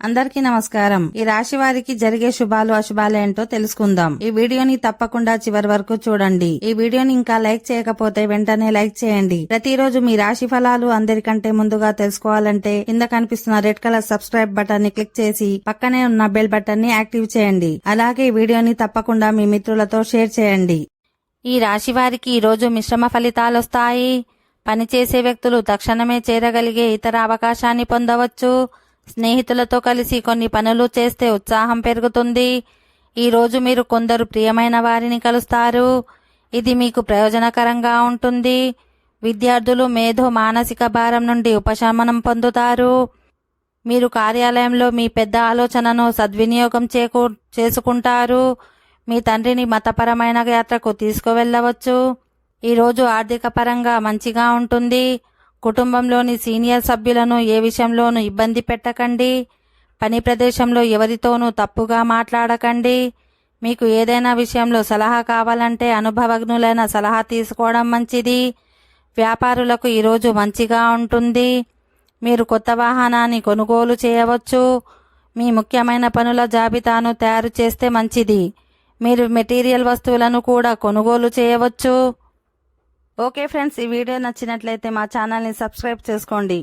అందరికీ నమస్కారం. ఈ రాశి వారికి జరిగే శుభాలు అశుభాలు ఏంటో తెలుసుకుందాం. ఈ వీడియోని తప్పకుండా చివరి వరకు చూడండి. ఈ వీడియోని ఇంకా లైక్ చేయకపోతే వెంటనే లైక్ చేయండి. ప్రతిరోజు మీ రాశి ఫలాలు అందరికంటే ముందుగా తెలుసుకోవాలంటే కింద కనిపిస్తున్న రెడ్ కలర్ సబ్స్క్రైబ్ బటన్ ని క్లిక్ చేసి పక్కనే ఉన్న బెల్ బటన్ ని యాక్టివ్ చేయండి. అలాగే ఈ వీడియోని తప్పకుండా మీ మిత్రులతో షేర్ చేయండి. ఈ రాశి వారికి ఈ రోజు మిశ్రమ ఫలితాలొస్తాయి. పనిచేసే వ్యక్తులు తక్షణమే చేరగలిగే ఇతర అవకాశాన్ని పొందవచ్చు. స్నేహితులతో కలిసి కొన్ని పనులు చేస్తే ఉత్సాహం పెరుగుతుంది. ఈ రోజు మీరు కొందరు ప్రియమైన వారిని కలుస్తారు. ఇది మీకు ప్రయోజనకరంగా ఉంటుంది. విద్యార్థులు మేధో మానసిక భారం నుండి ఉపశమనం పొందుతారు. మీరు కార్యాలయంలో మీ పెద్ద ఆలోచనను సద్వినియోగం చేసుకుంటారు. మీ తండ్రిని మతపరమైన యాత్రకు తీసుకువెళ్లవచ్చు. ఈరోజు ఆర్థిక పరంగా మంచిగా ఉంటుంది. కుటుంబంలోని సీనియర్ సభ్యులను ఏ విషయంలోనూ ఇబ్బంది పెట్టకండి. పని ప్రదేశంలో ఎవరితోనూ తప్పుగా మాట్లాడకండి. మీకు ఏదైనా విషయంలో సలహా కావాలంటే అనుభవజ్ఞులైన సలహా తీసుకోవడం మంచిది. వ్యాపారులకు ఈరోజు మంచిగా ఉంటుంది. మీరు కొత్త వాహనాన్ని కొనుగోలు చేయవచ్చు. మీ ముఖ్యమైన పనుల జాబితాను తయారు చేస్తే మంచిది. మీరు మెటీరియల్ వస్తువులను కూడా కొనుగోలు చేయవచ్చు. ఓకే ఫ్రెండ్స్, ఈ వీడియో నచ్చినట్లయితే మా ఛానల్ని సబ్స్క్రైబ్ చేసుకోండి.